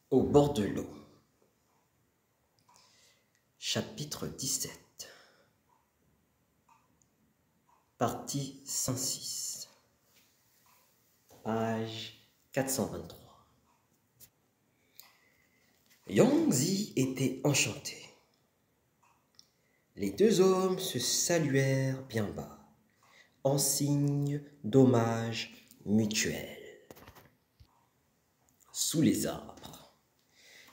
Au bord de l'eau. Chapitre 17. Partie 106. Page 423. Yangzi était enchanté. Les deux hommes se saluèrent bien bas, en signe d'hommage mutuel, sous les arbres,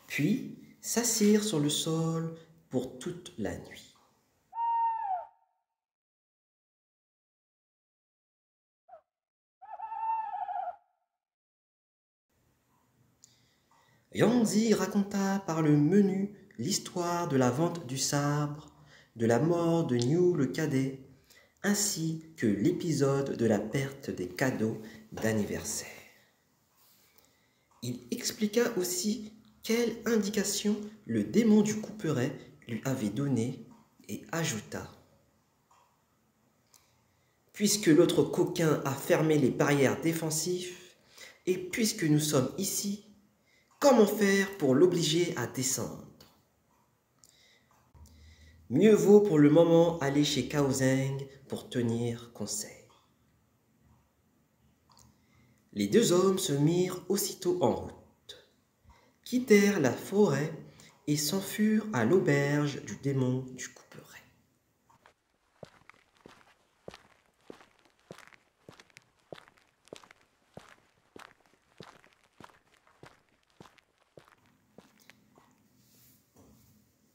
puis s'assirent sur le sol pour toute la nuit. Yangzi raconta par le menu l'histoire de la vente du sabre, de la mort de Niu le cadet, ainsi que l'épisode de la perte des cadeaux d'anniversaire. Il expliqua aussi quelle indication le démon du couperet lui avait donnée et ajouta: puisque l'autre coquin a fermé les barrières défensives, et puisque nous sommes ici, comment faire pour l'obliger à descendre? Mieux vaut pour le moment aller chez Cao Zheng pour tenir conseil. Les deux hommes se mirent aussitôt en route, quittèrent la forêt et s'enfurent à l'auberge du démon du couperet.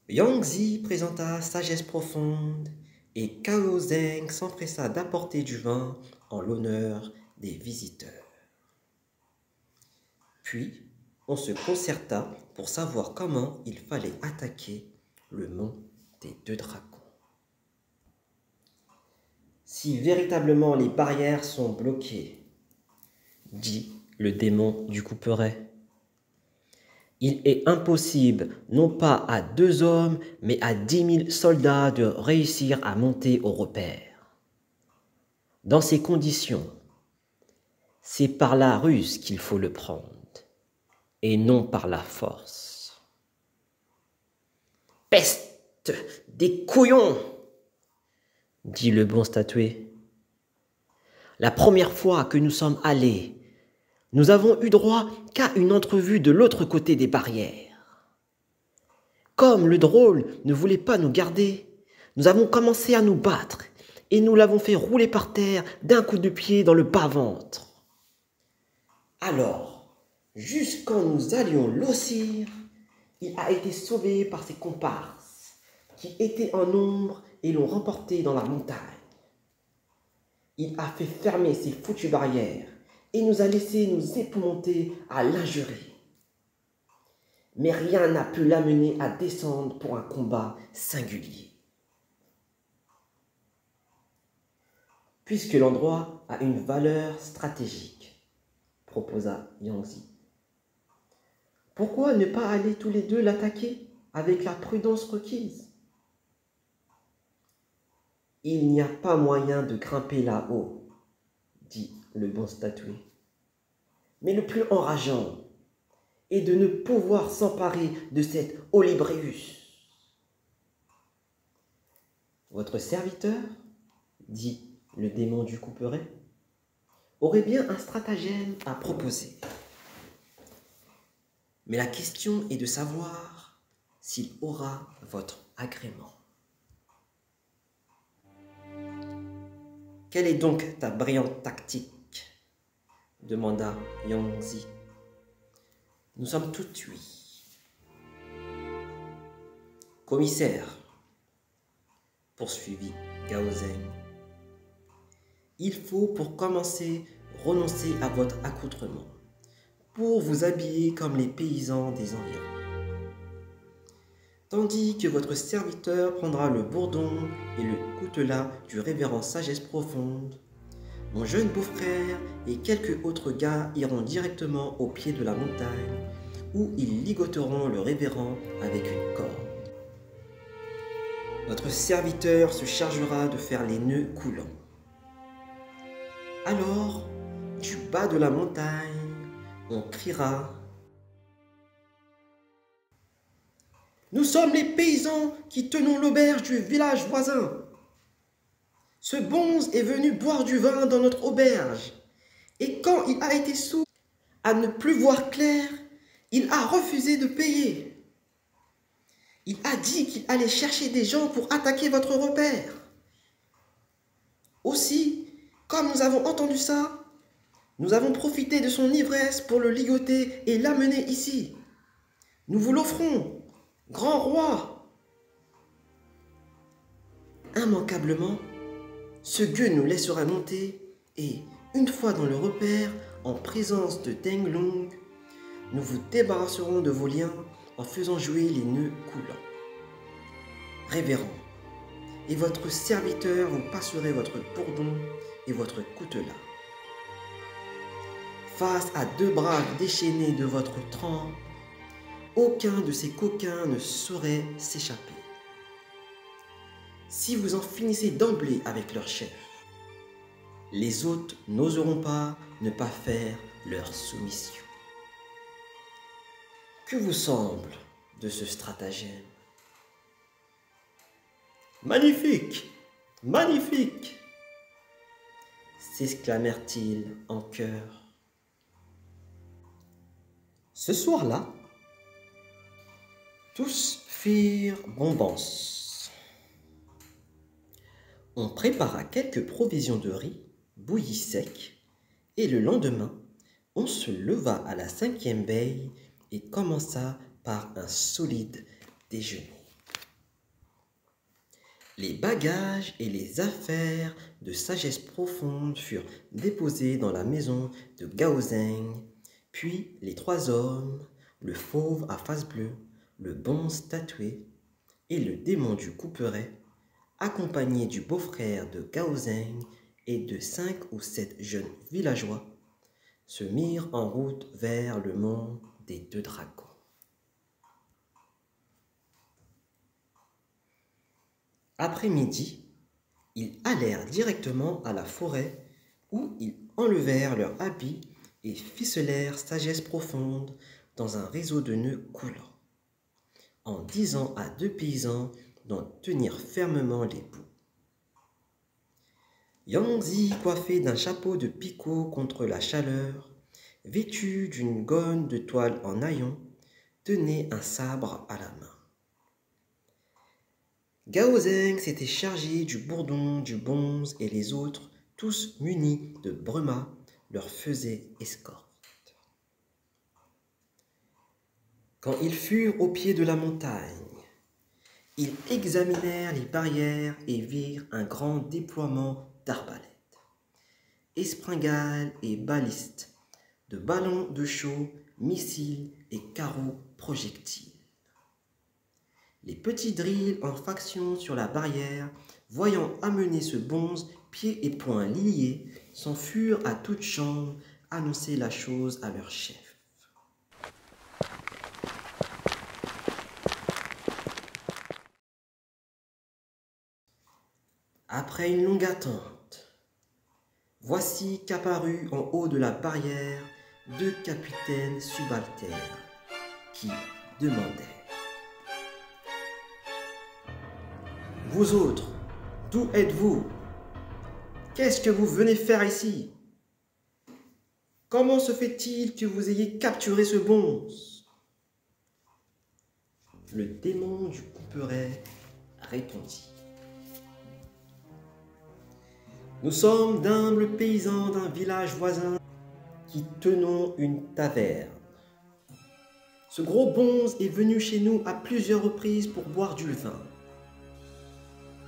Yangzi présenta sagesse profonde et Cao Zheng s'empressa d'apporter du vin en l'honneur des visiteurs. Puis, on se concerta pour savoir comment il fallait attaquer le mont des deux dragons. Si véritablement les barrières sont bloquées, dit le démon du couperet, il est impossible, non pas à 2 hommes, mais à 10 000 soldats de réussir à monter au repère. Dans ces conditions, c'est par la ruse qu'il faut le prendre, et non par la force. Peste des couillons, dit le bon statué. La première fois que nous sommes allés, nous avons eu droit qu'à une entrevue de l'autre côté des barrières. Comme le drôle ne voulait pas nous garder, nous avons commencé à nous battre et nous l'avons fait rouler par terre d'un coup de pied dans le bas-ventre. Alors, juste quand nous allions l'ossir, il a été sauvé par ses comparses qui étaient en nombre et l'ont remporté dans la montagne. Il a fait fermer ses foutues barrières et nous a laissé nous époumonter à l'injurer. Mais rien n'a pu l'amener à descendre pour un combat singulier. Puisque l'endroit a une valeur stratégique, proposa Yangzi, pourquoi ne pas aller tous les deux l'attaquer avec la prudence requise? Il n'y a pas moyen de grimper là-haut, dit le bon statué. Mais le plus enrageant est de ne pouvoir s'emparer de cet Olibréus. Votre serviteur, dit le démon du couperet, aurait bien un stratagème à proposer. Mais la question est de savoir s'il aura votre agrément. Quelle est donc ta brillante tactique? Demanda Yangzi. Nous sommes tout oui. Commissaire, poursuivit Cao Zheng, il faut pour commencer renoncer à votre accoutrement pour vous habiller comme les paysans des environs. Tandis que votre serviteur prendra le bourdon et le coutelas du révérend sagesse profonde, mon jeune beau-frère et quelques autres gars iront directement au pied de la montagne où ils ligoteront le révérend avec une corde. Notre serviteur se chargera de faire les nœuds coulants. Alors, du bas de la montagne, on criera Nous sommes les paysans qui tenons l'auberge du village voisin. Ce bonze est venu boire du vin dans notre auberge. Et quand il a été sourd à ne plus voir clair, il a refusé de payer. Il a dit qu'il allait chercher des gens pour attaquer votre repère. Aussi, comme nous avons entendu ça, nous avons profité de son ivresse pour le ligoter et l'amener ici. Nous vous l'offrons, grand roi. Immanquablement, ce gueux nous laissera monter et, une fois dans le repère, en présence de Deng Long, nous vous débarrasserons de vos liens en faisant jouer les nœuds coulants. Révérend, et votre serviteur vous passerait votre bourdon et votre coutelas. Face à deux braves déchaînés de votre trempe, aucun de ces coquins ne saurait s'échapper. Si vous en finissez d'emblée avec leur chef, les autres n'oseront pas ne pas faire leur soumission. Que vous semble de ce stratagème? Magnifique! Magnifique! S'exclamèrent-ils en chœur. Ce soir-là, tous firent bombance. On prépara quelques provisions de riz bouilli sec, et le lendemain, on se leva à la 5e veille et commença par un solide déjeuner. Les bagages et les affaires de sagesse profonde furent déposés dans la maison de Gao Zeng, puis les 3 hommes, le fauve à face bleue, le bonze tatoué et le démon du couperet, accompagnés du beau-frère de Gao Zeng et de 5 ou 7 jeunes villageois, se mirent en route vers le mont des 2 dragons. Après-midi, ils allèrent directement à la forêt où ils enlevèrent leurs habits et ficelèrent sagesse profonde dans un réseau de nœuds coulants, en disant à 2 paysans d'en tenir fermement les bouts. Yangzi, coiffé d'un chapeau de picot contre la chaleur, vêtu d'une gogne de toile en haillons, tenait un sabre à la main. Gao Zeng s'était chargé du bourdon, du bonze et les autres, tous munis de brumas, leur faisaient escorte. Quand ils furent au pied de la montagne, ils examinèrent les barrières et virent un grand déploiement d'arbalètes, espringales et balistes, de ballons de chaux, missiles et carreaux projectiles. Les petits drills en faction sur la barrière, voyant amener ce bonze, pieds et poings liés, s'en furent à toutes jambes annoncer la chose à leur chef. Après une longue attente, voici qu'apparut en haut de la barrière 2 capitaines subalternes qui demandaient: « Vous autres, d'où êtes-vous? Qu'est-ce que vous venez faire ici? Comment se fait-il que vous ayez capturé ce bonze ?» Le démon du couperet répondit: « Nous sommes d'humbles paysans d'un village voisin qui tenons une taverne. Ce gros bonze est venu chez nous à plusieurs reprises pour boire du vin.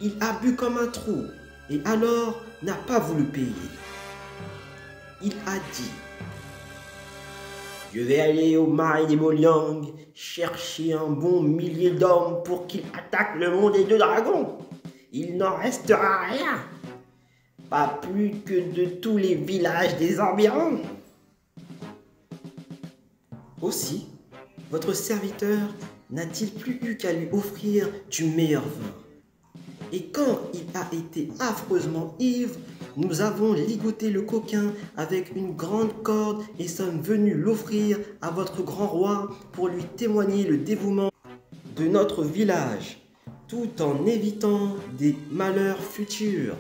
Il a bu comme un trou et alors n'a pas voulu payer. Il a dit: « Je vais aller au marais des Moliang chercher un bon millier d'hommes pour qu'il attaque le mont des 2 dragons. Il n'en restera rien, pas plus que de tous les villages des environs. » Aussi, votre serviteur n'a-t-il plus eu qu'à lui offrir du meilleur vin. Et quand il a été affreusement ivre, nous avons ligoté le coquin avec une grande corde et sommes venus l'offrir à votre grand roi pour lui témoigner le dévouement de notre village, tout en évitant des malheurs futurs.